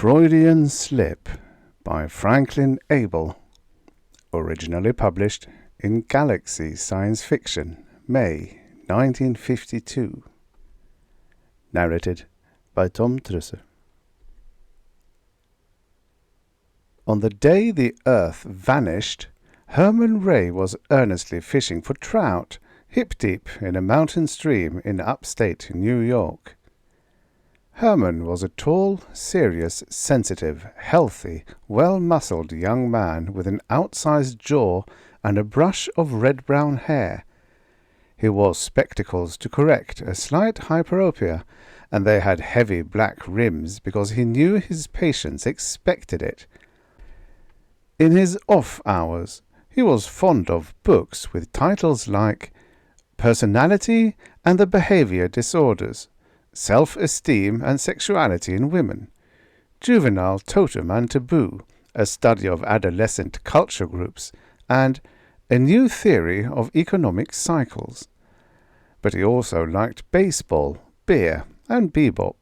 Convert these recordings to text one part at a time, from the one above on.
Freudian Slip by Franklin Abel, originally published in Galaxy Science Fiction, May 1952. Narrated by Tom Trussel. On the day the Earth vanished, Herman Ray was earnestly fishing for trout, hip-deep in a mountain stream in upstate New York. Herman was a tall, serious, sensitive, healthy, well-muscled young man with an outsized jaw and a brush of red-brown hair. He wore spectacles to correct a slight hyperopia, and they had heavy black rims because he knew his patients expected it. In his off hours, he was fond of books with titles like Personality and the Behavior Disorders, Self-Esteem and Sexuality in Women, Juvenile Totem and Taboo, a study of adolescent culture groups, and A New Theory of Economic Cycles. But he also liked baseball, beer, and bebop.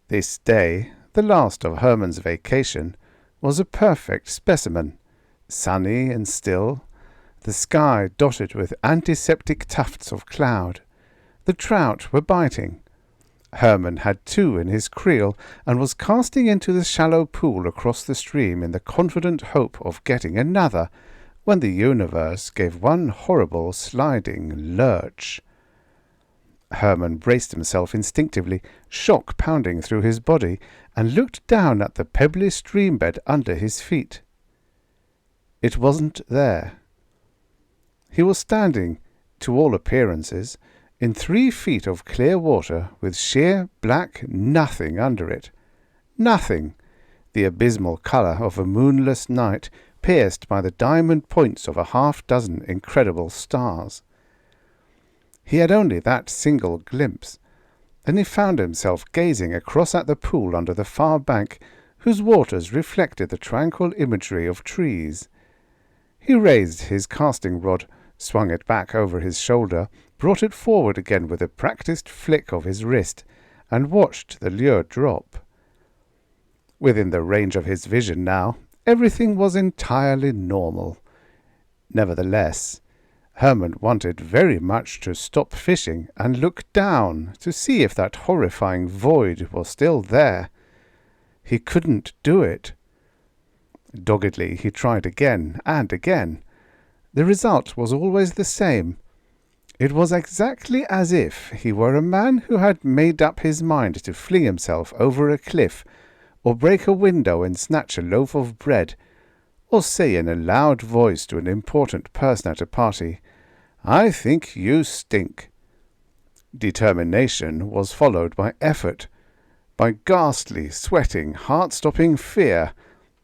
This day, the last of Herman's vacation, was a perfect specimen, sunny and still, the sky dotted with antiseptic tufts of cloud. The trout were biting. Herman had two in his creel and was casting into the shallow pool across the stream in the confident hope of getting another, when the universe gave one horrible sliding lurch. Herman braced himself instinctively, shock pounding through his body, and looked down at the pebbly streambed under his feet. It wasn't there. He was standing, to all appearances, in 3 feet of clear water with sheer black nothing under it. Nothing, the abysmal colour of a moonless night pierced by the diamond points of a half-dozen incredible stars. He had only that single glimpse. Then he found himself gazing across at the pool under the far bank, whose waters reflected the tranquil imagery of trees. He raised his casting rod, swung it back over his shoulder, brought it forward again with a practised flick of his wrist, and watched the lure drop. Within the range of his vision now, everything was entirely normal. Nevertheless, Herman wanted very much to stop fishing and look down to see if that horrifying void was still there. He couldn't do it. Doggedly he tried again and again. The result was always the same. It was exactly as if he were a man who had made up his mind to fling himself over a cliff, or break a window and snatch a loaf of bread, or say in a loud voice to an important person at a party, "I think you stink." Determination was followed by effort, by ghastly, sweating, heart-stopping fear,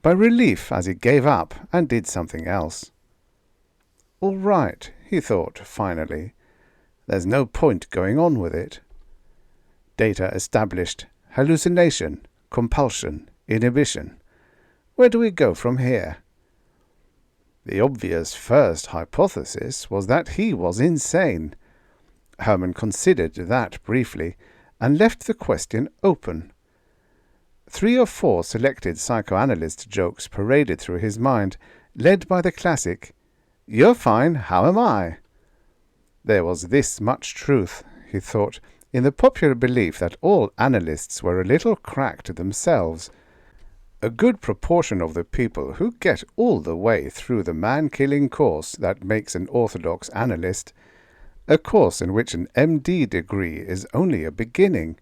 by relief as he gave up and did something else. All right, he thought, finally. There's no point going on with it. Data established. Hallucination, compulsion, inhibition. Where do we go from here? The obvious first hypothesis was that he was insane. Herman considered that briefly, and left the question open. 3 or 4 selected psychoanalyst jokes paraded through his mind, led by the classic, "You're fine, how am I?" There was this much truth, he thought, in the popular belief that all analysts were a little cracked themselves. A good proportion of the people who get all the way through the man-killing course that makes an orthodox analyst, a course in which an MD degree is only a beginning,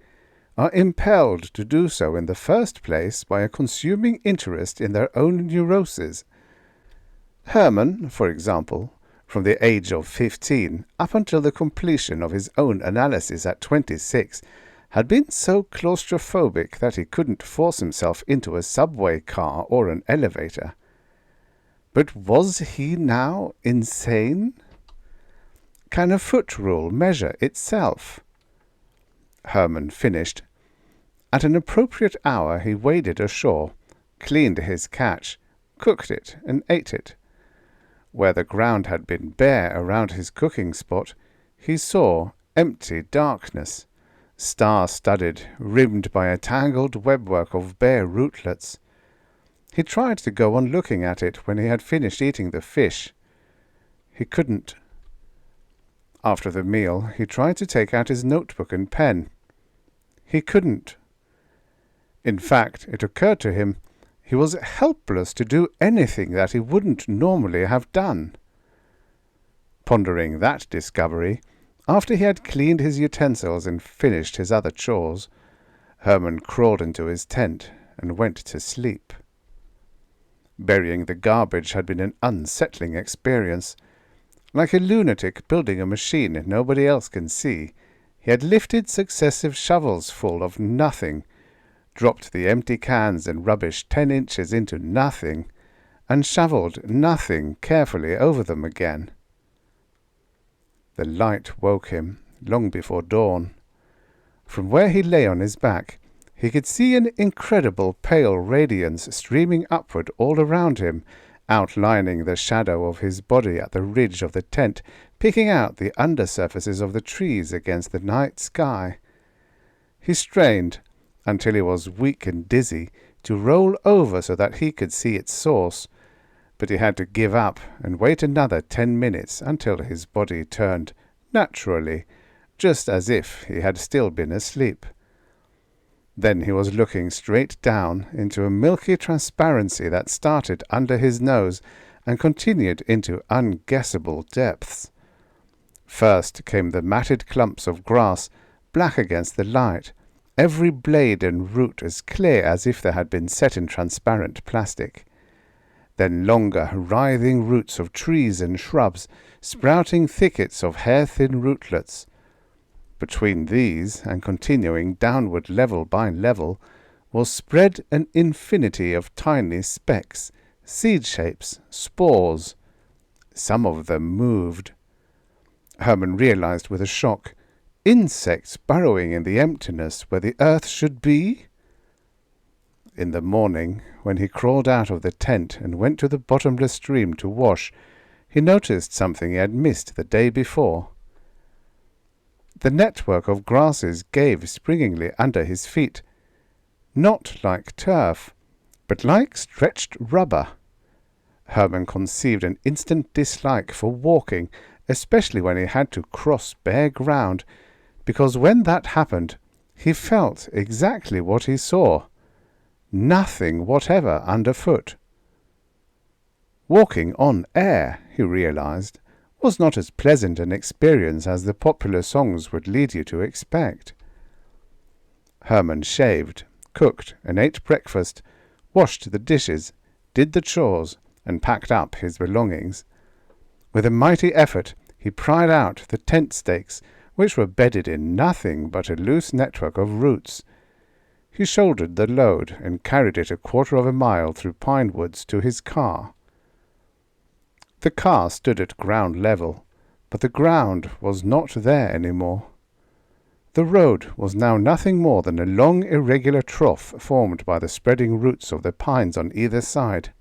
are impelled to do so in the first place by a consuming interest in their own neuroses. Herman, for example, from the age of 15 up until the completion of his own analysis at 26, had been so claustrophobic that he couldn't force himself into a subway car or an elevator. But was he now insane? Can a foot rule measure itself? Herman finished. At an appropriate hour he waded ashore, cleaned his catch, cooked it, and ate it. Where the ground had been bare around his cooking spot, he saw empty darkness, star-studded, rimmed by a tangled webwork of bare rootlets. He tried to go on looking at it when he had finished eating the fish. He couldn't. After the meal, he tried to take out his notebook and pen. He couldn't. In fact, it occurred to him he was helpless to do anything that he wouldn't normally have done. Pondering that discovery, after he had cleaned his utensils and finished his other chores, Herman crawled into his tent and went to sleep. Burying the garbage had been an unsettling experience. Like a lunatic building a machine nobody else can see, he had lifted successive shovels full of nothing, dropped the empty cans and rubbish 10 inches into nothing, and shovelled nothing carefully over them again. The light woke him long before dawn. From where he lay on his back, he could see an incredible pale radiance streaming upward all around him, outlining the shadow of his body at the ridge of the tent, picking out the undersurfaces of the trees against the night sky. He strained, until he was weak and dizzy, to roll over so that he could see its source, but he had to give up and wait another 10 minutes until his body turned naturally, just as if he had still been asleep. Then he was looking straight down into a milky transparency that started under his nose and continued into unguessable depths. First came the matted clumps of grass, black against the light, every blade and root as clear as if they had been set in transparent plastic. Then longer, writhing roots of trees and shrubs, sprouting thickets of hair-thin rootlets. Between these, and continuing downward level by level, was spread an infinity of tiny specks, seed shapes, spores. Some of them moved. Herman realized with a shock, insects burrowing in the emptiness where the earth should be? In the morning, when he crawled out of the tent and went to the bottomless stream to wash, he noticed something he had missed the day before. The network of grasses gave springingly under his feet, not like turf, but like stretched rubber. Herman conceived an instant dislike for walking, especially when he had to cross bare ground, because when that happened, he felt exactly what he saw. Nothing whatever underfoot. Walking on air, he realized, was not as pleasant an experience as the popular songs would lead you to expect. Herman shaved, cooked, and ate breakfast, washed the dishes, did the chores, and packed up his belongings. With a mighty effort, he pried out the tent stakes, which were bedded in nothing but a loose network of roots. He shouldered the load and carried it 1/4 mile through pine woods to his car. The car stood at ground level, but the ground was not there any more. The road was now nothing more than a long irregular trough formed by the spreading roots of the pines on either side.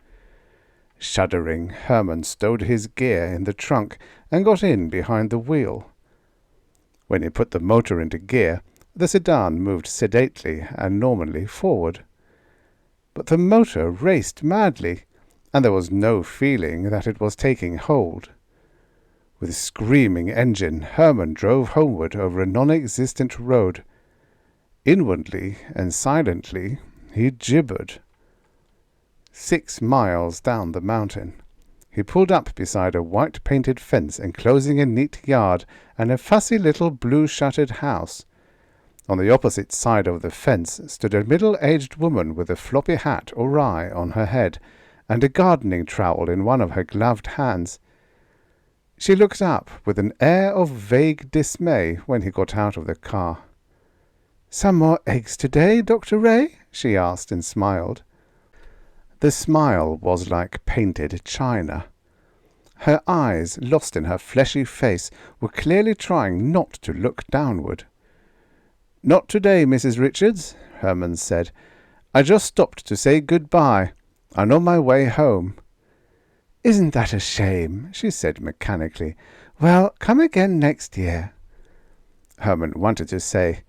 Shuddering, Herman stowed his gear in the trunk and got in behind the wheel. When he put the motor into gear, the sedan moved sedately and normally forward. But the motor raced madly, and there was no feeling that it was taking hold. With screaming engine, Herman drove homeward over a non-existent road. Inwardly and silently, he gibbered. 6 miles down the mountain, he pulled up beside a white-painted fence enclosing a neat yard and a fussy little blue-shuttered house. On the opposite side of the fence stood a middle-aged woman with a floppy hat awry on her head, and a gardening trowel in one of her gloved hands. She looked up with an air of vague dismay when he got out of the car. "Some more eggs today, Dr. Ray?" she asked and smiled. The smile was like painted china. Her eyes, lost in her fleshy face, were clearly trying not to look downward. "Not today, Mrs. Richards," Herman said. "I just stopped to say good-bye. I'm on my way home." "Isn't that a shame?" she said mechanically. "Well, come again next year." Herman wanted to say,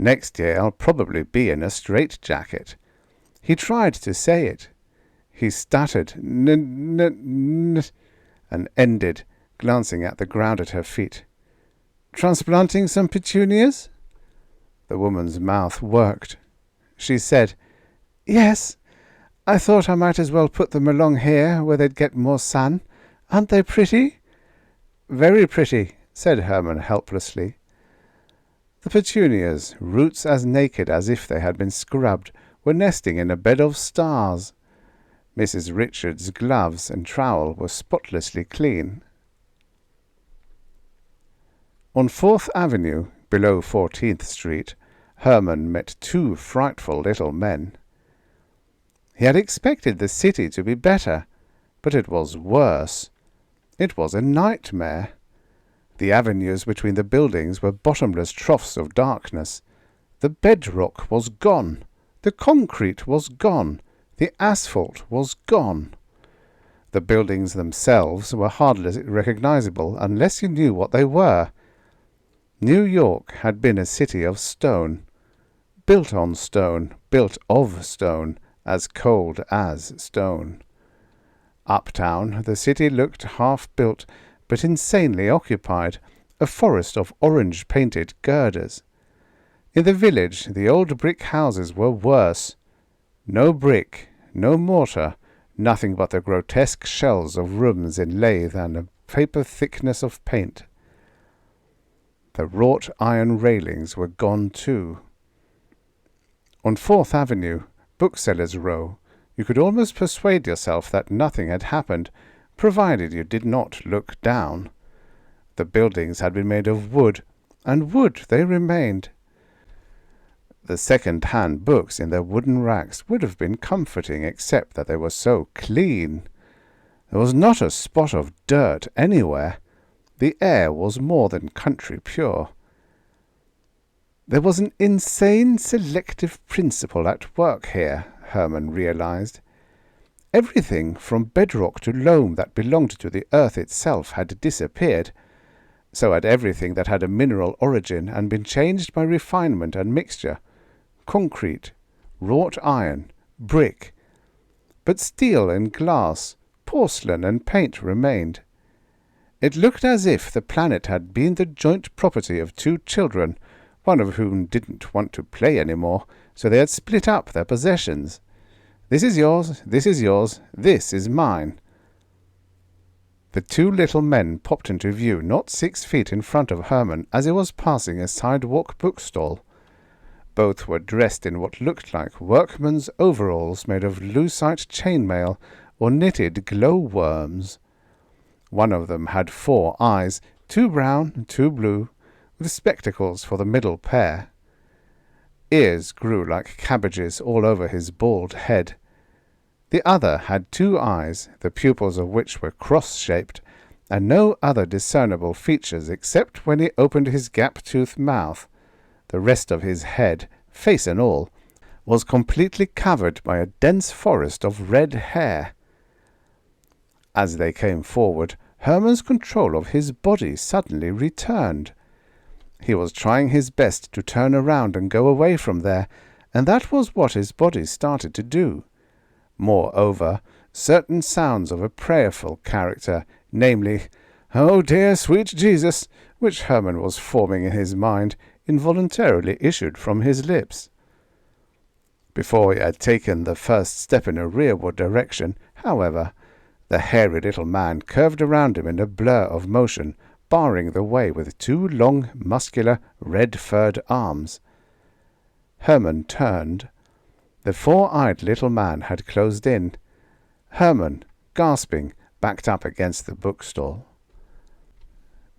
Next year I'll probably be in a straitjacket." He tried to say it. He stuttered n, and ended, glancing at the ground at her feet. "Transplanting some petunias?" The woman's mouth worked. She said, "Yes. I thought I might as well put them along here where they'd get more sun. Aren't they pretty?" "Very pretty," said Herman helplessly. The petunias, roots as naked as if they had been scrubbed, were nesting in a bed of stars. Mrs. Richards' gloves and trowel were spotlessly clean. On 4th Avenue, below 14th Street, Herman met two frightful little men. He had expected the city to be better, but it was worse. It was a nightmare. The avenues between the buildings were bottomless troughs of darkness. The bedrock was gone. The concrete was gone. The asphalt was gone. The buildings themselves were hardly recognizable unless you knew what they were. New York had been a city of stone, built on stone, built of stone, as cold as stone. Uptown, the city looked half-built, but insanely occupied, a forest of orange-painted girders. In the village, the old brick houses were worse. No brick, no mortar, nothing but the grotesque shells of rooms in lathe and a paper thickness of paint. The wrought iron railings were gone too. On 4th Avenue, Booksellers' Row, you could almost persuade yourself that nothing had happened, provided you did not look down. The buildings had been made of wood, and wood they remained. The second-hand books in their wooden racks would have been comforting except that they were so clean. There was not a spot of dirt anywhere. The air was more than country pure. There was an insane selective principle at work here, Herman realized. Everything from bedrock to loam that belonged to the earth itself had disappeared. So had everything that had a mineral origin and been changed by refinement and mixture. Concrete, wrought iron, brick. But steel and glass, porcelain and paint remained. It looked as if the planet had been the joint property of two children, one of whom didn't want to play any more, so they had split up their possessions. This is yours, this is yours, this is mine. The two little men popped into view not 6 feet in front of Herman as he was passing a sidewalk bookstall. Both were dressed in what looked like workmen's overalls made of lucite chainmail or knitted glow-worms. One of them had 4 eyes, 2 brown and 2 blue, with spectacles for the middle pair. Ears grew like cabbages all over his bald head. The other had 2 eyes, the pupils of which were cross-shaped, and no other discernible features except when he opened his gap-toothed mouth. The rest of his head, face and all, was completely covered by a dense forest of red hair. As they came forward, Herman's control of his body suddenly returned. He was trying his best to turn around and go away from there, and that was what his body started to do. Moreover, certain sounds of a prayerful character, namely, "Oh dear, sweet Jesus," which Herman was forming in his mind, involuntarily issued from his lips. Before he had taken the first step in a rearward direction, however, the hairy little man curved around him in a blur of motion, barring the way with 2 long, muscular, red-furred arms. Herman turned. The 4-eyed little man had closed in. Herman, gasping, backed up against the bookstall.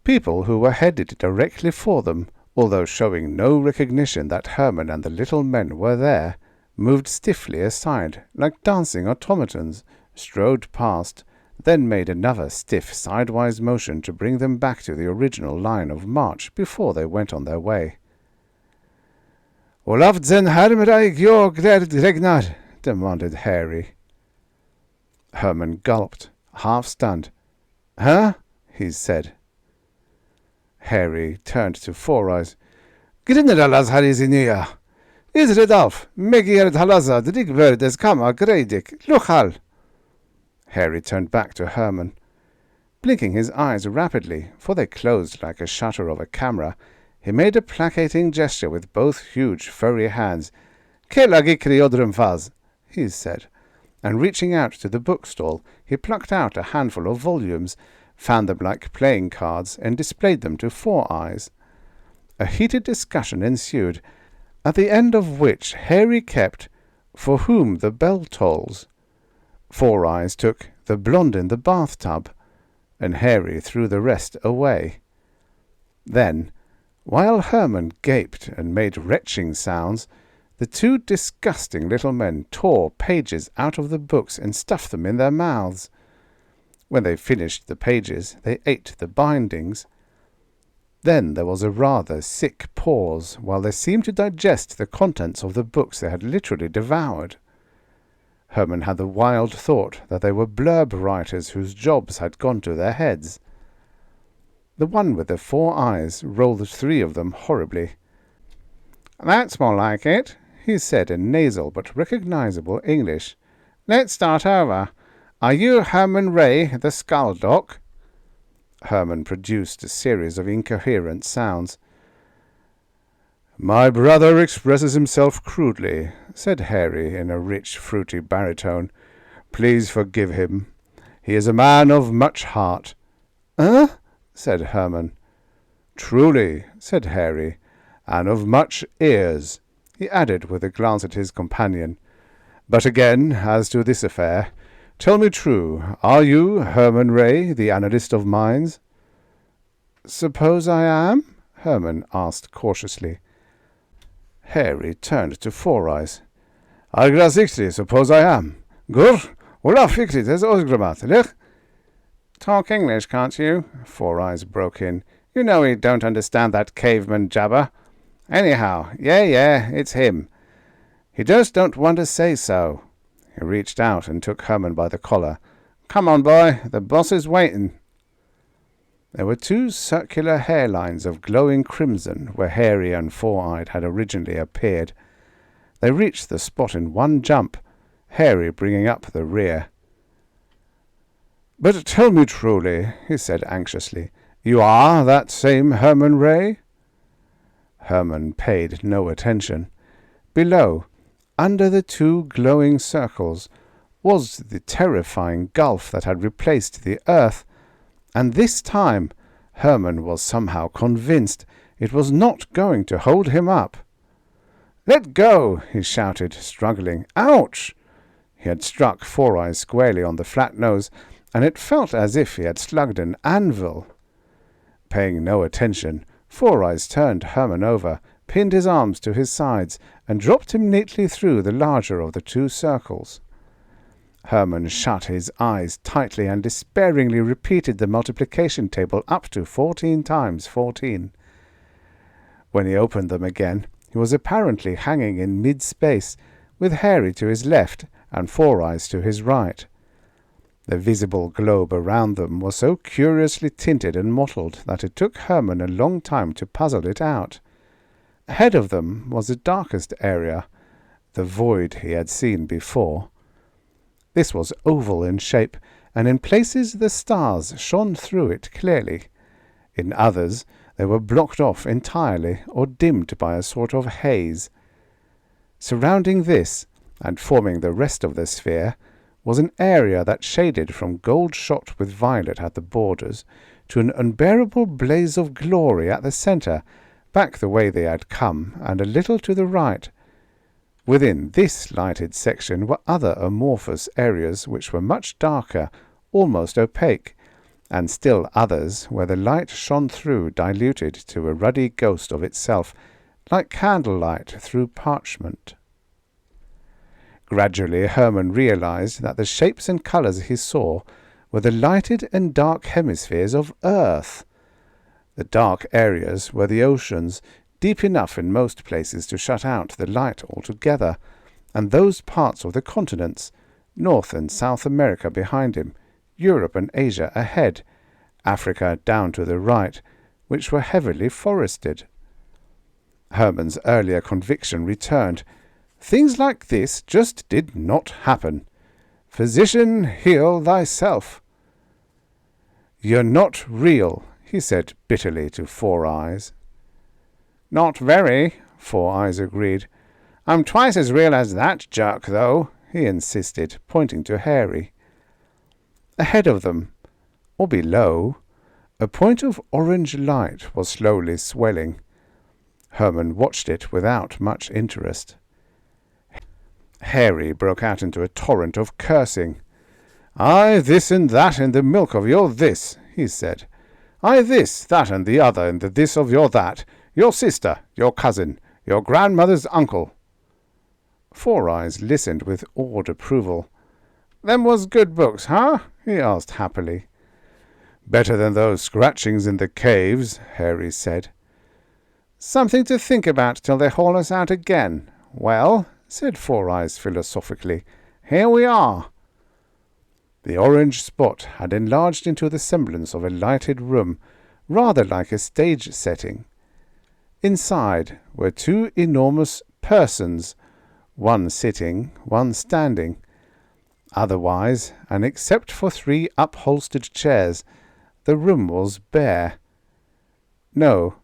People who were headed directly for them, although showing no recognition that Herman and the little men were there, moved stiffly aside, like dancing automatons, strode past, then made another stiff sidewise motion to bring them back to the original line of march before they went on their way. "Olaf den Hermreich Jorg der Regnar," demanded Harry. Herman gulped, half-stunned. "Huh?" he said. Harry turned to 4 Eyes. Grinnerallas harizinia. Is Redolf, Megier Halaza, the Digverdes Kama, Gredig, Luchal. Harry turned back to Herman. Blinking his eyes rapidly, for they closed like a shutter of a camera, he made a placating gesture with both huge furry hands. Kelagikri odrum faz, he said, and reaching out to the bookstall, he plucked out a handful of volumes, found them like playing cards, and displayed them to Four Eyes. A heated discussion ensued, at the end of which Harry kept For Whom the Bell Tolls. Four Eyes took The Blonde in the Bathtub, and Harry threw the rest away. Then, while Herman gaped and made retching sounds, the two disgusting little men tore pages out of the books and stuffed them in their mouths. When they finished the pages, they ate the bindings. Then there was a rather sick pause, while they seemed to digest the contents of the books they had literally devoured. Herman had the wild thought that they were blurb writers whose jobs had gone to their heads. The one with the 4 eyes rolled 3 of them horribly. "That's more like it," he said in nasal but recognizable English. "Let's start over. Are you Herman Ray, the Skull Doc?" Herman produced a series of incoherent sounds. "My brother expresses himself crudely," said Harry in a rich, fruity baritone. "Please forgive him. He is a man of much heart." Said Herman. "Truly," said Harry, "and of much ears," he added with a glance at his companion. "But again, as to this affair, tell me true, are you Herman Ray, the analyst of minds?" "Suppose I am?" Herman asked cautiously. Harry turned to Four Eyes. "Argrasikti, suppose I am. Gur, ula fikrit es osgramat, "Talk English, can't you?" Four Eyes broke in. "You know we don't understand that caveman jabber. Anyhow, yeah, it's him. He just don't want to say so." He reached out and took Herman by the collar. "Come on, boy, the boss is waiting." There were 2 circular hairlines of glowing crimson where Harry and Four-Eyed had originally appeared. They reached the spot in one jump, Harry bringing up the rear. "But tell me truly," he said anxiously, "you are that same Herman Ray?" Herman paid no attention. Below, under the 2 glowing circles, was the terrifying gulf that had replaced the earth, and this time Herman was somehow convinced it was not going to hold him up. "Let go!" he shouted, struggling. "Ouch!" He had struck Four Eyes squarely on the flat nose, and it felt as if he had slugged an anvil. Paying no attention, Four Eyes turned Herman over, pinned his arms to his sides, and dropped him neatly through the larger of the 2 circles. Herman shut his eyes tightly and despairingly repeated the multiplication table up to 14 times 14. When he opened them again, he was apparently hanging in mid-space, with Harry to his left and Four Eyes to his right. The visible globe around them was so curiously tinted and mottled that it took Herman a long time to puzzle it out. Ahead of them was the darkest area, the void he had seen before. This was oval in shape, and in places the stars shone through it clearly. In others they were blocked off entirely or dimmed by a sort of haze. Surrounding this, and forming the rest of the sphere, was an area that shaded from gold shot with violet at the borders to an unbearable blaze of glory at the centre, back the way they had come, and a little to the right. Within this lighted section were other amorphous areas which were much darker, almost opaque, and still others where the light shone through diluted to a ruddy ghost of itself, like candlelight through parchment. Gradually Herman realized that the shapes and colors he saw were the lighted and dark hemispheres of Earth. The dark areas were the oceans, deep enough in most places to shut out the light altogether, and those parts of the continents, North and South America behind him, Europe and Asia ahead, Africa down to the right, which were heavily forested. Herman's earlier conviction returned. Things like this just did not happen. Physician, heal thyself. You're not real, he said bitterly to Four Eyes. Not very, Four Eyes agreed. I'm twice as real as that jerk, though, he insisted, pointing to Harry. Ahead of them, or below, a point of orange light was slowly swelling. Herman watched it without much interest. Harry broke out into a torrent of cursing. "I this and that in the milk of your this," he said. "I this, that and the other in the this of your that, your sister, your cousin, your grandmother's uncle." Four Eyes listened with awed approval. "Them was good books, huh?" he asked happily. "Better than those scratchings in the caves," Harry said. "Something to think about till they haul us out again. Well," said Four Eyes philosophically, "here we are." The orange spot had enlarged into the semblance of a lighted room, rather like a stage setting. Inside were two enormous persons, one sitting, one standing. Otherwise, and except for 3 upholstered chairs, the room was bare. No,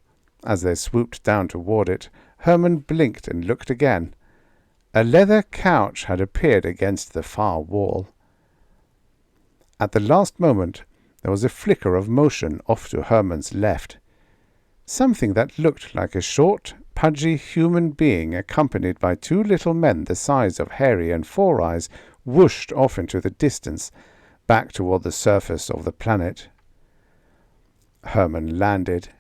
as they swooped down toward it, Herman blinked and looked again. A leather couch had appeared against the far wall. At the last moment there was a flicker of motion off to Herman's left. Something that looked like a short, pudgy human being accompanied by 2 little men the size of Harry and Four Eyes whooshed off into the distance, back toward the surface of the planet. Herman landed.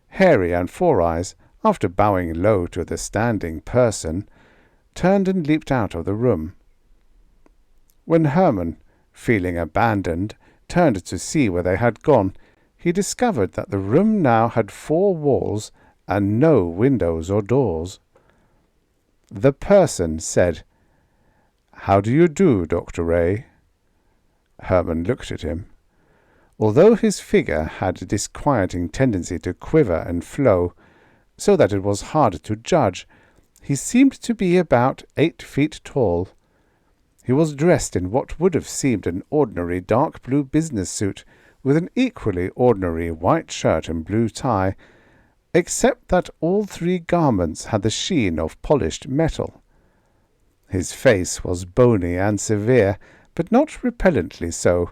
Harry and Four Eyes, after bowing low to the standing person, turned and leaped out of the room. When Herman, feeling abandoned, turned to see where they had gone, he discovered that the room now had 4 walls and no windows or doors. The person said, "How do you do, Dr. Ray?" Herman looked at him. Although his figure had a disquieting tendency to quiver and flow, so that it was hard to judge, he seemed to be about 8 feet tall. He was dressed in what would have seemed an ordinary dark blue business suit, with an equally ordinary white shirt and blue tie, except that all 3 garments had the sheen of polished metal. His face was bony and severe, but not repellently so.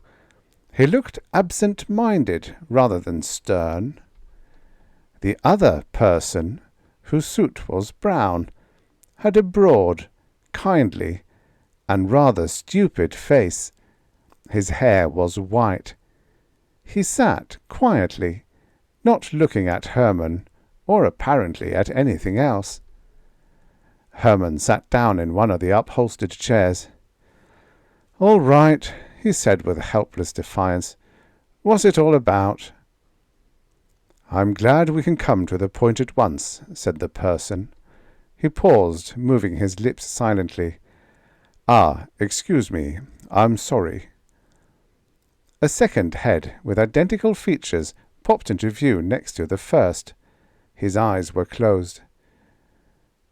He looked absent-minded rather than stern. The other person, whose suit was brown, had a broad, kindly, and rather stupid face. His hair was white. He sat quietly, not looking at Herman, or apparently at anything else. Herman sat down in one of the upholstered chairs. "All right," he said with helpless defiance. "What's it all about?" "I'm glad we can come to the point at once," said the person. He paused, moving his lips silently. Excuse me, I'm sorry." A second head, with identical features, popped into view next to the first. His eyes were closed.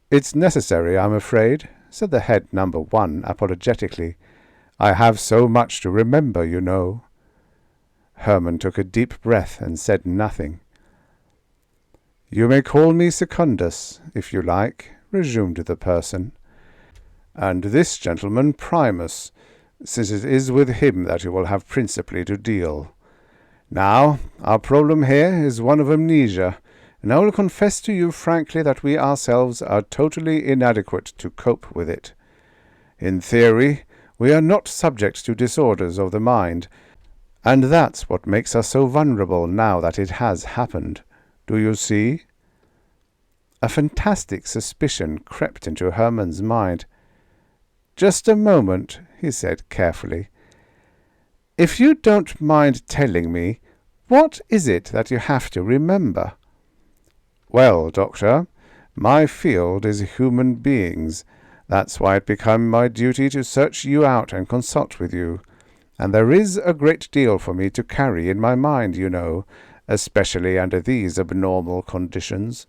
"It's necessary, I'm afraid," said the head number 1 apologetically. "I have so much to remember, you know." Herman took a deep breath and said nothing. "You may call me Secundus, if you like," resumed the person, "and this gentleman Primus, since it is with him that you will have principally to deal. Now, our problem here is one of amnesia, and I will confess to you frankly that we ourselves are totally inadequate to cope with it. In theory, we are not subject to disorders of the mind, and that's what makes us so vulnerable now that it has happened. Do you see?" A fantastic suspicion crept into Herman's mind. "Just a moment," he said carefully. "If you don't mind telling me, what is it that you have to remember?" "Well, Doctor, my field is human beings. That's why it became my duty to search you out and consult with you. And there is a great deal for me to carry in my mind, you know, especially under these abnormal conditions.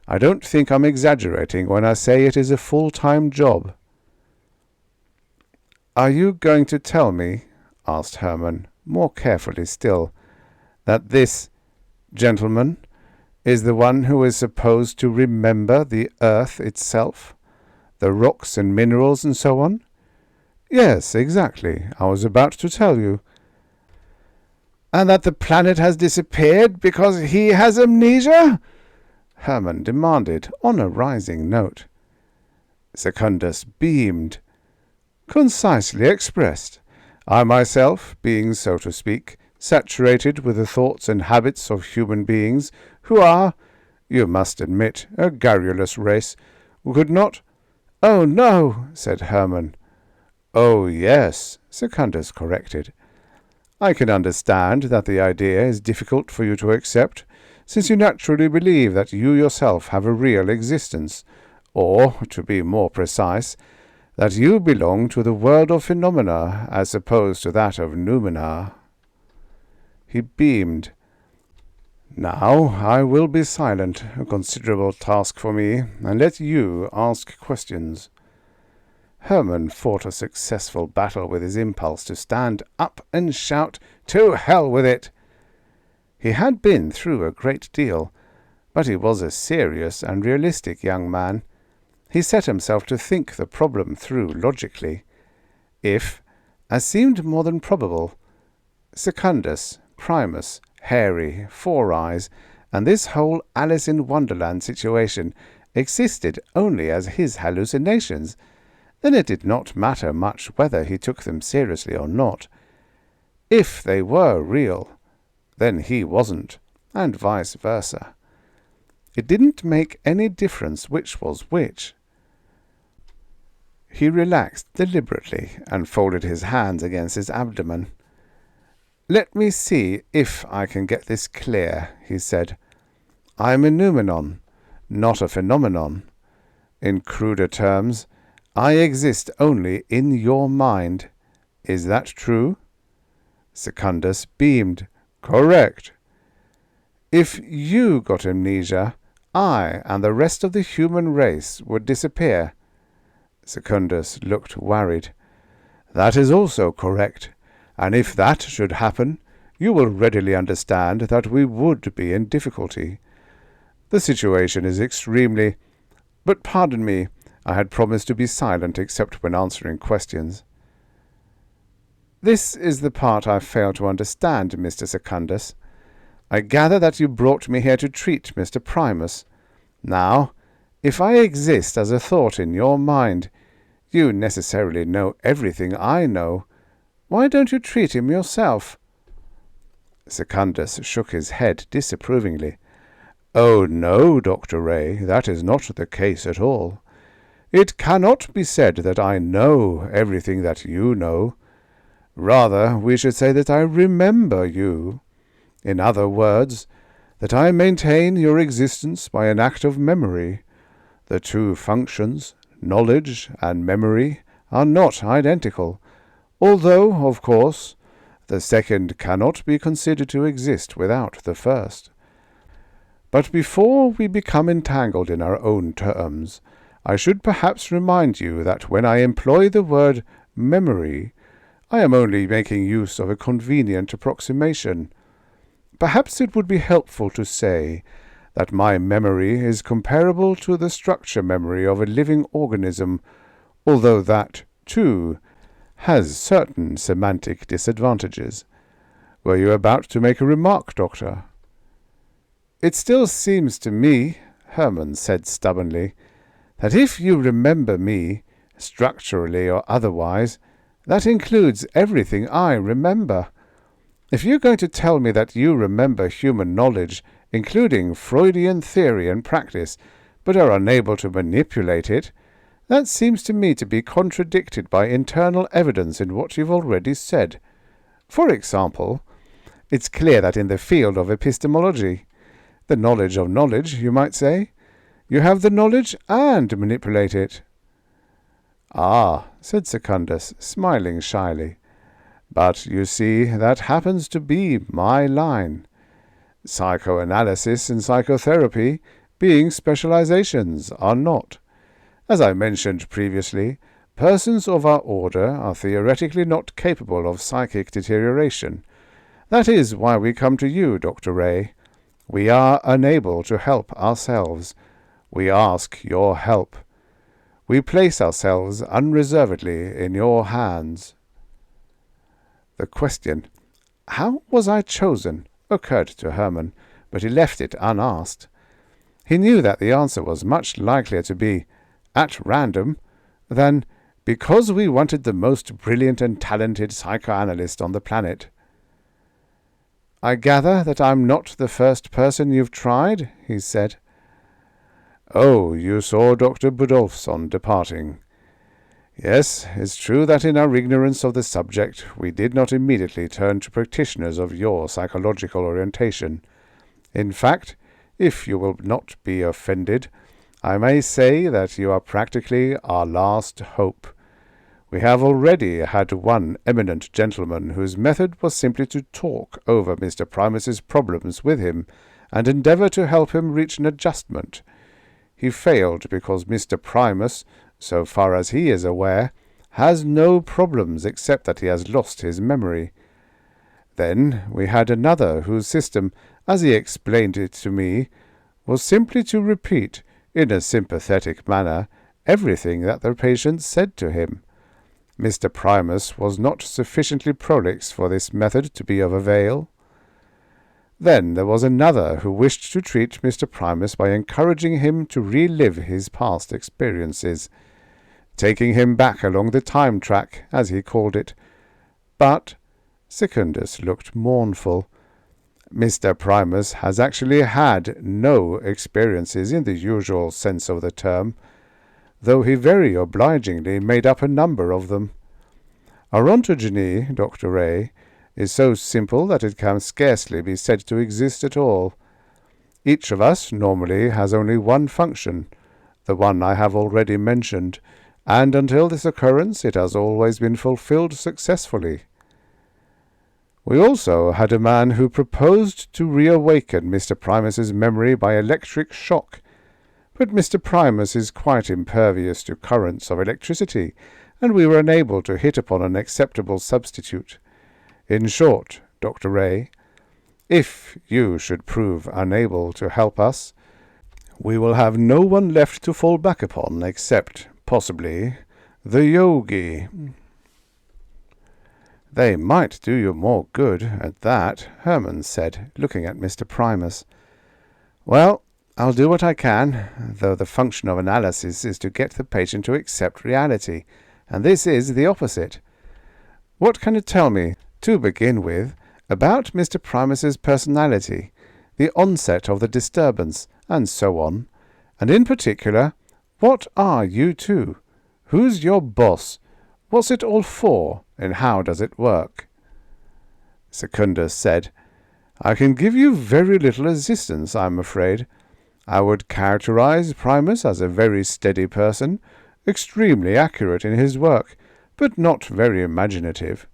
I don't think I'm exaggerating when I say it is a full-time job." "Are you going to tell me," asked Hermann, more carefully still, "that this gentleman is the one who is supposed to remember the earth itself, the rocks and minerals and so on?" "Yes, exactly. I was about to tell you." "And that the planet has disappeared because he has amnesia?" Hermann demanded on a rising note. Secundus beamed. "Concisely expressed. I myself, being, so to speak, saturated with the thoughts and habits of human beings, who are, you must admit, a garrulous race, could not—" "Oh, no," said Hermann. "Oh, yes," Secundus corrected. "I can understand that the idea is difficult for you to accept, since you naturally believe that you yourself have a real existence, or, to be more precise, that you belong to the world of phenomena as opposed to that of noumena." He beamed. "Now I will be silent, a considerable task for me, and let you ask questions." Hermann fought a successful battle with his impulse to stand up and shout, "To hell with it!" He had been through a great deal, but he was a serious and realistic young man. He set himself to think the problem through logically. If, as seemed more than probable, Secundus, Primus, Hairy, Four Eyes, and this whole Alice in Wonderland situation existed only as his hallucinations, then it did not matter much whether he took them seriously or not. If they were real, then he wasn't, and vice versa. It didn't make any difference which was which. He relaxed deliberately and folded his hands against his abdomen. "Let me see if I can get this clear," he said. "I am a noumenon, not a phenomenon. In cruder terms, I exist only in your mind. Is that true?" Secundus beamed. "Correct." "If you got amnesia, I and the rest of the human race would disappear." Secundus looked worried. "That is also correct, and if that should happen, you will readily understand that we would be in difficulty. The situation is extremely— But pardon me, I had promised to be silent except when answering questions." "This is the part I fail to understand, Mr. Secundus. I gather that you brought me here to treat Mr. Primus. Now, if I exist as a thought in your mind, you necessarily know everything I know. Why don't you treat him yourself?" Secundus shook his head disapprovingly. "Oh, no, Dr. Ray, that is not the case at all. It cannot be said that I know everything that you know. Rather, we should say that I remember you. In other words, that I maintain your existence by an act of memory. The two functions, knowledge and memory, are not identical, although, of course, the second cannot be considered to exist without the first. But before we become entangled in our own terms, I should perhaps remind you that when I employ the word memory, I am only making use of a convenient approximation. Perhaps it would be helpful to say that my memory is comparable to the structure memory of a living organism, although that, too, has certain semantic disadvantages. Were you about to make a remark, Doctor?" "It still seems to me," Hermann said stubbornly, "that if you remember me, structurally or otherwise, that includes everything I remember. If you're going to tell me that you remember human knowledge, including Freudian theory and practice, but are unable to manipulate it, that seems to me to be contradicted by internal evidence in what you've already said. For example, it's clear that in the field of epistemology, the knowledge of knowledge, you might say, you have the knowledge and manipulate it." "Ah," said Secundus, smiling shyly. "But, you see, that happens to be my line. Psychoanalysis and psychotherapy being specializations are not. As I mentioned previously, persons of our order are theoretically not capable of psychic deterioration. That is why we come to you, Dr. Ray. We are unable to help ourselves. We ask your help. We place ourselves unreservedly in your hands. The question, "How was I chosen?" occurred to Hermann, but he left it unasked. He knew that the answer was much likelier to be, "at random," than, "because we wanted the most brilliant and talented psychoanalyst on the planet." "I gather that I'm not the first person you've tried," he said. "Oh, you saw Dr. Budolfsson departing." "Yes, it's true that in our ignorance of the subject we did not immediately turn to practitioners of your psychological orientation. In fact, if you will not be offended, I may say that you are practically our last hope. We have already had one eminent gentleman whose method was simply to talk over Mr. Primus's problems with him and endeavour to help him reach an adjustment. He failed because Mr. Primus, so far as he is aware, has no problems except that he has lost his memory. Then we had another whose system, as he explained it to me, was simply to repeat, in a sympathetic manner, everything that the patient said to him. Mr. Primus was not sufficiently prolix for this method to be of avail. Then there was another who wished to treat Mr. Primus by encouraging him to relive his past experiences, taking him back along the time track, as he called it. But Secundus looked mournful. Mr. Primus has actually had no experiences in the usual sense of the term, though he very obligingly made up a number of them. Our ontogeny, Dr. Ray, is so simple that it can scarcely be said to exist at all. Each of us normally has only one function, the one I have already mentioned, and until this occurrence it has always been fulfilled successfully. We also had a man who proposed to reawaken Mr. Primus's memory by electric shock, but Mr. Primus is quite impervious to currents of electricity, and we were unable to hit upon an acceptable substitute. In short, Dr. Ray, if you should prove unable to help us, we will have no one left to fall back upon except, possibly, the yogi." "They might do you more good at that," Hermann said, looking at Mr. Primus. "Well, I'll do what I can, though the function of analysis is to get the patient to accept reality, and this is the opposite. What can you tell me, to begin with, about Mr. Primus's personality, the onset of the disturbance, and so on? And in particular, what are you two? Who's your boss? What's it all for, and how does it work?" Secundus said, "I can give you very little assistance, I'm afraid. I would characterize Primus as a very steady person, extremely accurate in his work, but not very imaginative.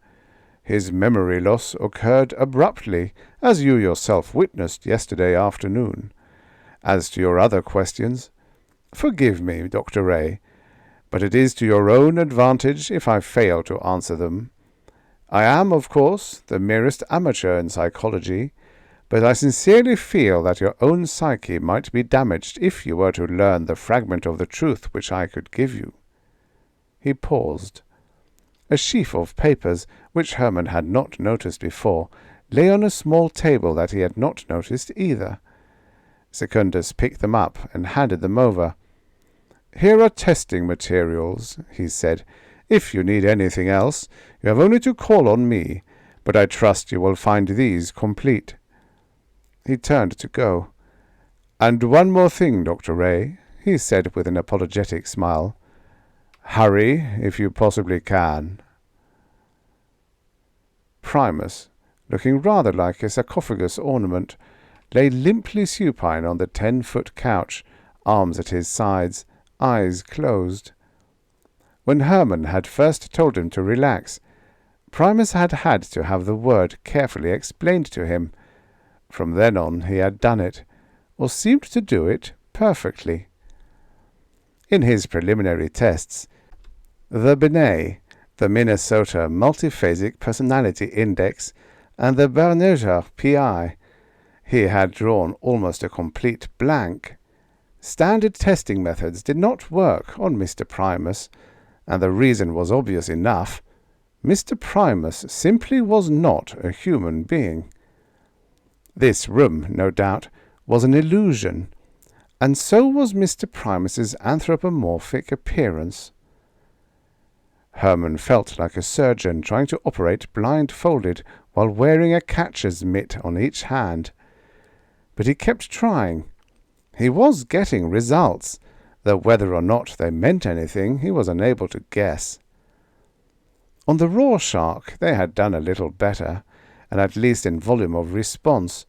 His memory loss occurred abruptly, as you yourself witnessed yesterday afternoon. As to your other questions, forgive me, Dr. Ray, but it is to your own advantage if I fail to answer them. I am, of course, the merest amateur in psychology, but I sincerely feel that your own psyche might be damaged if you were to learn the fragment of the truth which I could give you." He paused. A sheaf of papers, which Hermann had not noticed before, lay on a small table that he had not noticed either. Secundus picked them up and handed them over. "Here are testing materials," he said. "If you need anything else, you have only to call on me, but I trust you will find these complete." He turned to go. "And one more thing, Dr. Ray," he said with an apologetic smile. "Hurry, if you possibly can." Primus, looking rather like a sarcophagus ornament, lay limply supine on the 10-foot couch, arms at his sides, eyes closed. When Hermann had first told him to relax, Primus had had to have the word carefully explained to him. From then on he had done it, or seemed to do it, perfectly. In his preliminary tests, the Binet, the Minnesota Multiphasic Personality Index, and the Berneger PI, he had drawn almost a complete blank. Standard testing methods did not work on Mr. Primus, and the reason was obvious enough. Mr. Primus simply was not a human being. This room, no doubt, was an illusion, and so was Mr. Primus's anthropomorphic appearance. Herman felt like a surgeon trying to operate blindfolded while wearing a catcher's mitt on each hand. But he kept trying. He was getting results, though whether or not they meant anything he was unable to guess. On the Rorschach they had done a little better, and at least in volume of response.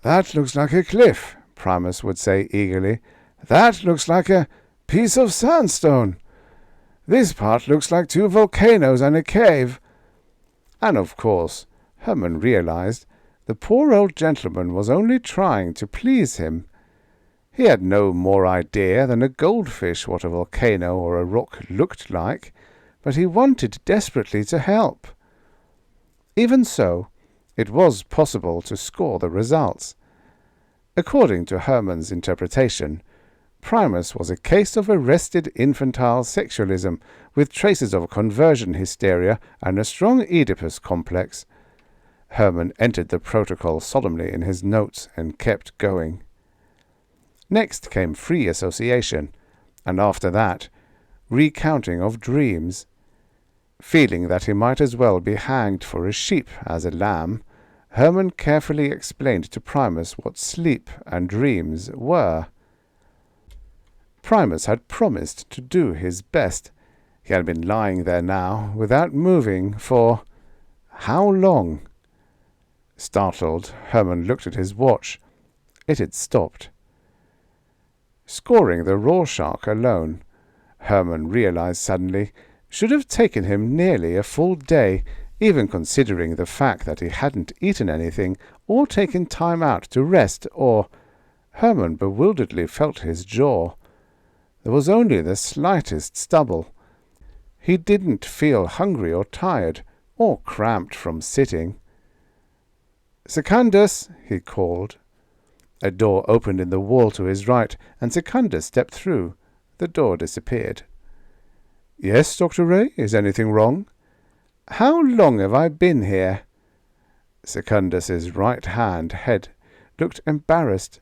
"That looks like a cliff," Primus would say eagerly. "That looks like a piece of sandstone. This part looks like 2 volcanoes and a cave." And of course, Herman realized the poor old gentleman was only trying to please him. He had no more idea than a goldfish what a volcano or a rock looked like, but he wanted desperately to help. Even so, it was possible to score the results. According to Herman's interpretation, Primus was a case of arrested infantile sexualism with traces of conversion hysteria and a strong Oedipus complex. Herman entered the protocol solemnly in his notes and kept going. Next came free association, and after that, recounting of dreams. Feeling that he might as well be hanged for a sheep as a lamb, Herman carefully explained to Primus what sleep and dreams were. Primus had promised to do his best. He had been lying there now, without moving, for how long? Startled, Herman looked at his watch. It had stopped. Scoring the Rorschach alone, Herman realized suddenly, should have taken him nearly a full day, even considering the fact that he hadn't eaten anything or taken time out to rest or— Herman bewilderedly felt his jaw. There was only the slightest stubble. He didn't feel hungry or tired, or cramped from sitting. "Secundus," he called. A door opened in the wall to his right, and Secundus stepped through. The door disappeared. "Yes, Dr. Ray, is anything wrong?" "How long have I been here?" Secundus's right head looked embarrassed.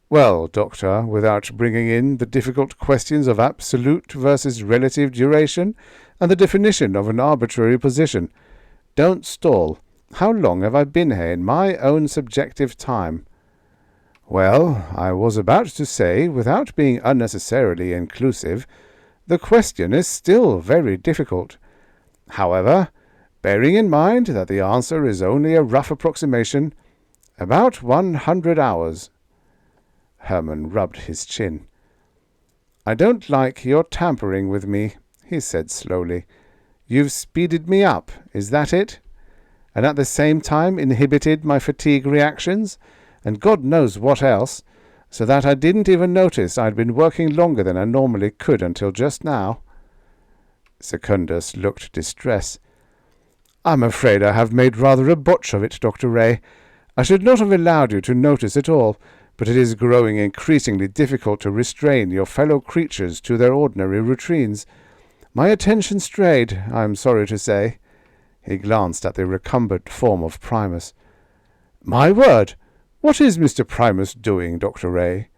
"Well, Doctor, without bringing in the difficult questions of absolute versus relative duration and the definition of an arbitrary position. Don't stall. How long have I been here in my own subjective time?" "Well, I was about to say, without being unnecessarily inclusive, the question is still very difficult. However, bearing in mind that the answer is only a rough approximation, about 100 hours. Herman rubbed his chin. "I don't like your tampering with me," he said slowly. "You've speeded me up, is that it? And at the same time inhibited my fatigue reactions, and God knows what else, so that I didn't even notice I'd been working longer than I normally could until just now." Secundus looked distressed. "I'm afraid I have made rather a botch of it, Dr. Ray. I should not have allowed you to notice at all, but it is growing increasingly difficult to restrain your fellow creatures to their ordinary routines. My attention strayed, I am sorry to say." He glanced at the recumbent form of Primus. "My word! What is Mr. Primus doing, Dr. Ray?"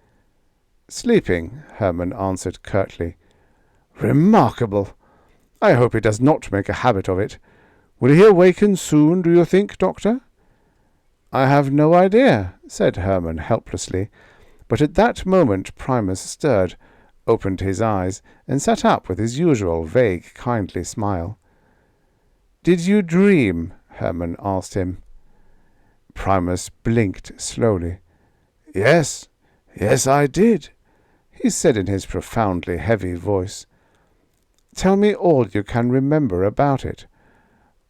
"Sleeping," Herman answered curtly. "Remarkable! I hope he does not make a habit of it. Will he awaken soon, do you think, Doctor?" "I have no idea," said Herman helplessly, but at that moment Primus stirred, opened his eyes, and sat up with his usual vague, kindly smile. "Did you dream?" Herman asked him. Primus blinked slowly. Yes, I did," he said in his profoundly heavy voice. "Tell me all you can remember about it."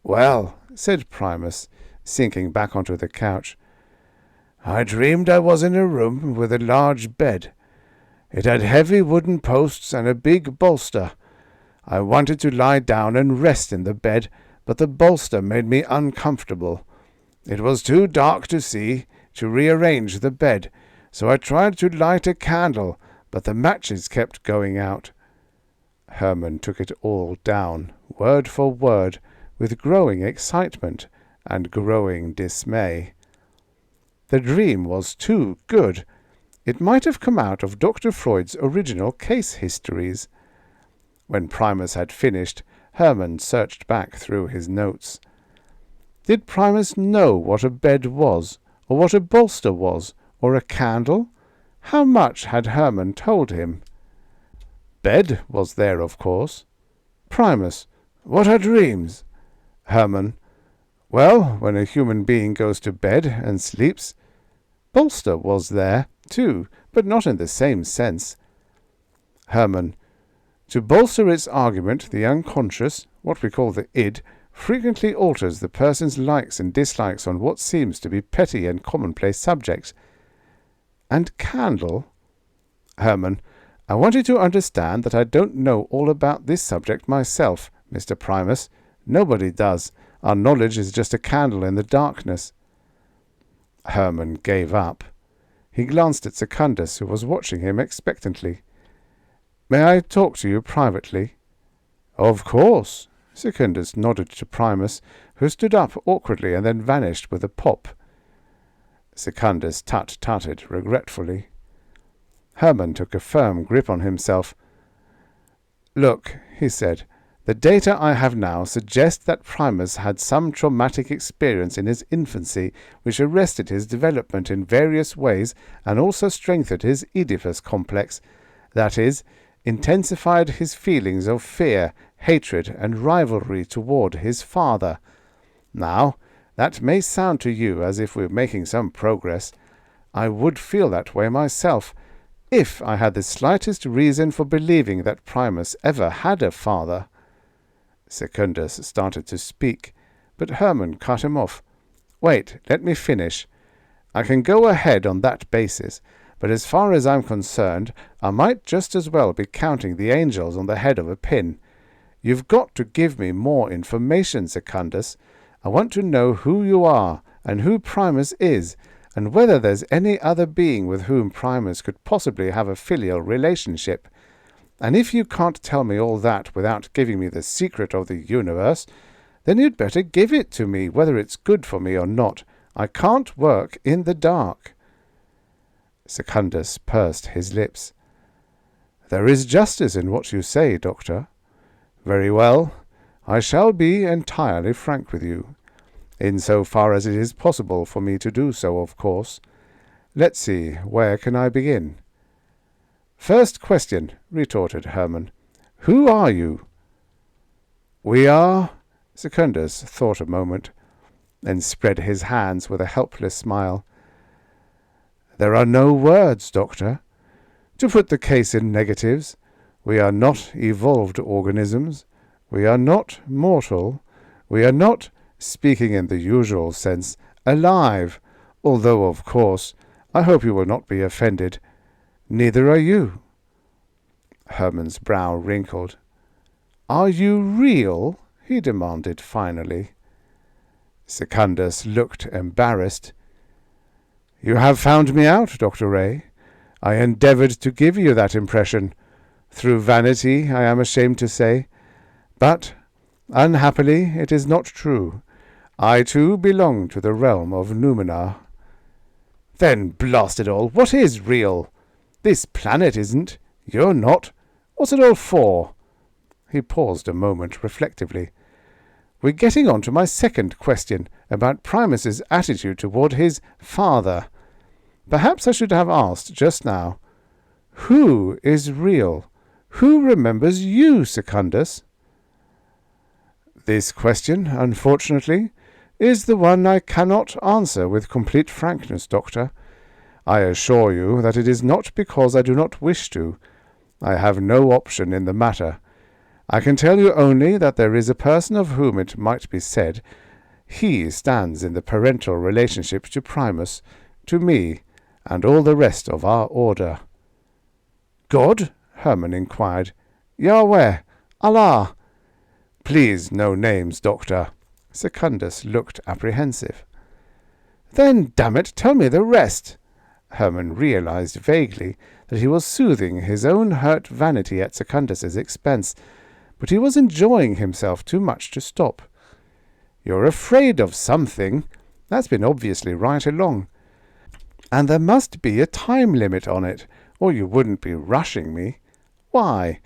"Well," said Primus, sinking back onto the couch, I dreamed I was in a room with a large bed. It had heavy wooden posts and a big bolster. I wanted to lie down and rest in the bed, but the bolster made me uncomfortable. It was too dark to see, to rearrange the bed, so I tried to light a candle, but the matches kept going out. Herman took it all down, word for word, with growing excitement and growing dismay. The dream was too good. It might have come out of Dr. Freud's original case histories. When Primus had finished, Herman searched back through his notes. Did Primus know what a bed was, or what a bolster was, or a candle? How much had Herman told him? Bed was there, of course. Primus: what are dreams? Herman: well, when a human being goes to bed and sleeps. Bolster was there, too, but not in the same sense. Herman: to bolster its argument, the unconscious, what we call the id, frequently alters the person's likes and dislikes on what seems to be petty and commonplace subjects. And candle? Herman: I want you to understand that I don't know all about this subject myself, Mr. Primus. Nobody does. Our knowledge is just a candle in the darkness. Herman gave up. He glanced at Secundus, who was watching him expectantly. May I talk to you privately? Of course. Secundus nodded to Primus, who stood up awkwardly and then vanished with a pop. Secundus tut-tutted regretfully. Herman took a firm grip on himself. Look, he said, the data I have now suggest that Primus had some traumatic experience in his infancy which arrested his development in various ways and also strengthened his Oedipus complex, that is, intensified his feelings of fear, hatred, and rivalry toward his father. Now, that may sound to you as if we're making some progress. I would feel that way myself, if I had the slightest reason for believing that Primus ever had a father. Secundus started to speak, but Herman cut him off. Wait, let me finish. I can go ahead on that basis, but as far as I'm concerned, I might just as well be counting the angels on the head of a pin. You've got to give me more information, Secundus. I want to know who you are, and who Primus is, and whether there's any other being with whom Primus could possibly have a filial relationship. And if you can't tell me all that without giving me the secret of the universe, then you'd better give it to me, whether it's good for me or not. I can't work in the dark. Secundus pursed his lips. There is justice in what you say, Doctor. Very well. I shall be entirely frank with you, in so far as it is possible for me to do so, of course. Let's see, where can I begin? First question, retorted Herman. Who are you? We are... Secundus thought a moment, then spread his hands with a helpless smile. There are no words, Doctor. To put the case in negatives, we are not evolved organisms. We are not mortal. We are not, speaking in the usual sense, alive, although, of course, I hope you will not be offended. Neither are you. Herman's brow wrinkled. Are you real? He demanded finally. Secundus looked embarrassed. You have found me out, Dr. Ray. I endeavoured to give you that impression, through vanity, I am ashamed to say. But, unhappily, it is not true. I, too, belong to the realm of noumena. Then, blast it all, what is real? This planet isn't. You're not. What's it all for? He paused a moment reflectively. We're getting on to my second question, about Primus's attitude toward his father. Perhaps I should have asked just now, who is real? Who remembers you, Secundus? This question, unfortunately, is the one I cannot answer with complete frankness, Doctor. I assure you that it is not because I do not wish to. I have no option in the matter. I can tell you only that there is a person of whom it might be said, he stands in the parental relationship to Primus, to me and all the rest of our order." "God?" Hermann inquired. "Yahweh? Allah?" "Please, no names, Doctor." Secundus looked apprehensive. "Then, damn it, tell me the rest." Hermann realized vaguely that he was soothing his own hurt vanity at Secundus's expense, but he was enjoying himself too much to stop. "You're afraid of something. That's been obviously right along. And there must be a time limit on it, or you wouldn't be rushing me. Why?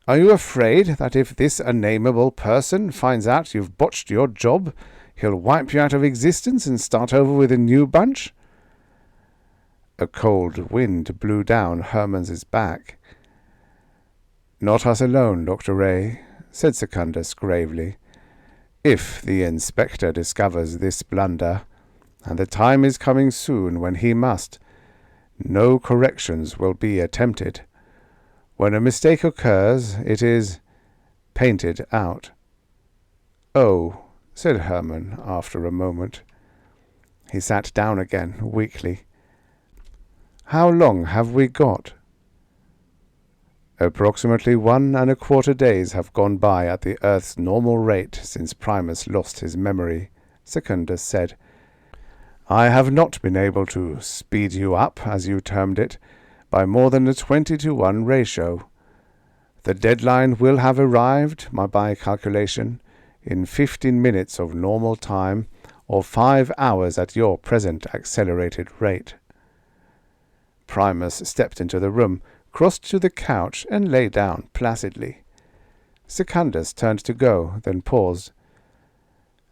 Are you afraid that if this unnameable person finds out you've botched your job, he'll wipe you out of existence and start over with a new bunch?" A cold wind blew down Hermann's back. "Not us alone, Dr. Ray," said Secundus gravely. "If the inspector discovers this blunder, and the time is coming soon when he must, no corrections will be attempted. When a mistake occurs, it is painted out." "Oh," said Hermann after a moment. He sat down again weakly. "How long have we got?" "Approximately 1¼ days have gone by at the Earth's normal rate since Primus lost his memory," Secundus said. "I have not been able to speed you up, as you termed it, by more than a 20-to-1 ratio. The deadline will have arrived, by calculation, in 15 minutes of normal time, or 5 hours at your present accelerated rate." Primus stepped into the room, crossed to the couch, and lay down placidly. Secundus turned to go, then paused.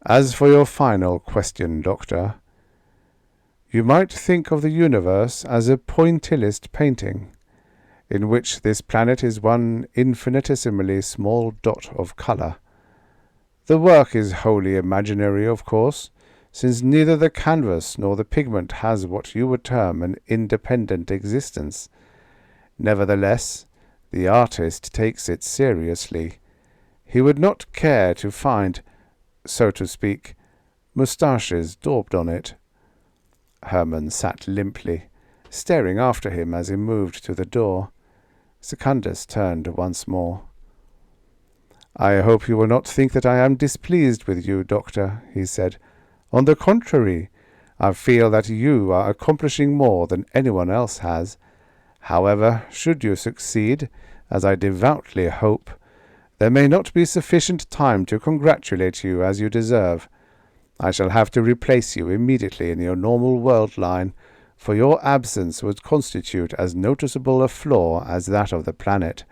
"As for your final question, Doctor, you might think of the universe as a pointillist painting, in which this planet is one infinitesimally small dot of colour. The work is wholly imaginary, of course, since neither the canvas nor the pigment has what you would term an independent existence. Nevertheless, the artist takes it seriously. He would not care to find, so to speak, moustaches daubed on it." Hermann sat limply, staring after him as he moved to the door. Secundus turned once more. "I hope you will not think that I am displeased with you, Doctor," he said. "On the contrary, I feel that you are accomplishing more than anyone else has. However, should you succeed, as I devoutly hope, there may not be sufficient time to congratulate you as you deserve. I shall have to replace you immediately in your normal world line, for your absence would constitute as noticeable a flaw as that of the planet.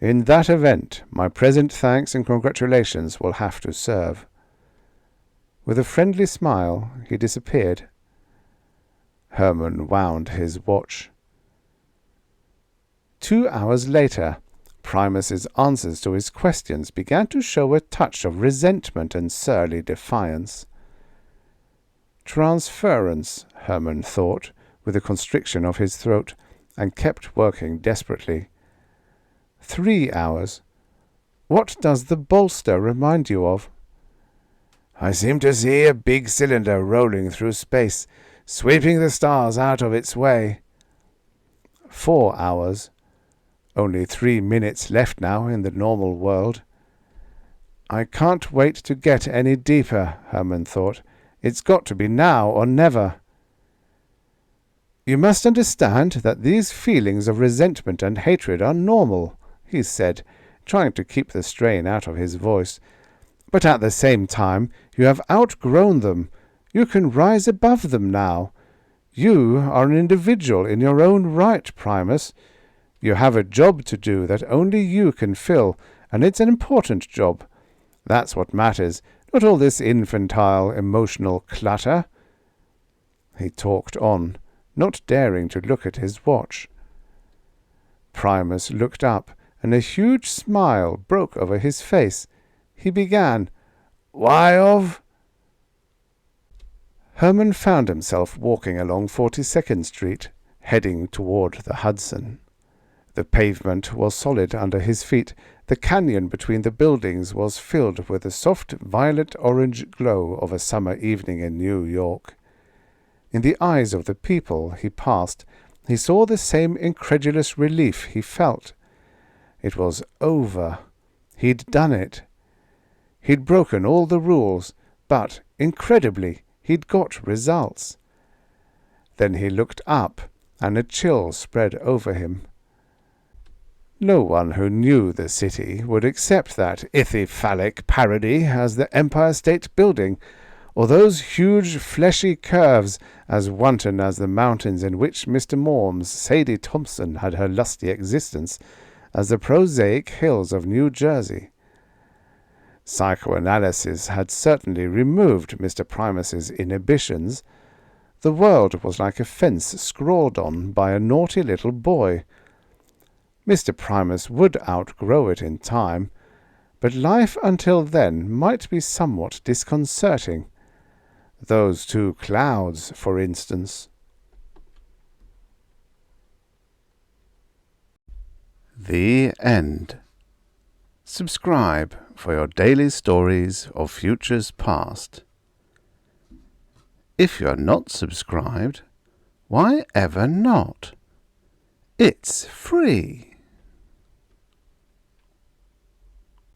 In that event, my present thanks and congratulations will have to serve." With a friendly smile, he disappeared. Hermann wound his watch. 2 hours later, Primus's answers to his questions began to show a touch of resentment and surly defiance. Transference, Hermann thought, with a constriction of his throat, and kept working desperately. 3 hours. What does the bolster remind you of? I seem to see a big cylinder rolling through space, sweeping the stars out of its way. 4 hours. Only 3 minutes left now in the normal world. I can't wait to get any deeper, Hermann thought. It's got to be now or never. You must understand that these feelings of resentment and hatred are normal, he said, trying to keep the strain out of his voice. But at the same time, you have outgrown them. You can rise above them now. You are an individual in your own right, Primus. You have a job to do that only you can fill, and it's an important job. That's what matters, not all this infantile, emotional clutter. He talked on, not daring to look at his watch. Primus looked up, and a huge smile broke over his face. He began, "Why of—" Hermann found himself walking along 42nd Street, heading toward the Hudson. The pavement was solid under his feet. The canyon between the buildings was filled with the soft violet-orange glow of a summer evening in New York. In the eyes of the people he passed, he saw the same incredulous relief he felt. It was over. He'd done it. He'd broken all the rules, but, incredibly, he'd got results. Then he looked up, and a chill spread over him. No one who knew the city would accept that ithyphallic parody as the Empire State Building, or those huge fleshy curves as wanton as the mountains in which Mr. Morm's Sadie Thompson had her lusty existence, as the prosaic hills of New Jersey. Psychoanalysis had certainly removed Mr. Primus's inhibitions. The world was like a fence scrawled on by a naughty little boy. Mr. Primus would outgrow it in time, but life until then might be somewhat disconcerting. Those two clouds, for instance. The end. Subscribe for your daily stories of futures past. If you're not subscribed, why ever not? It's free.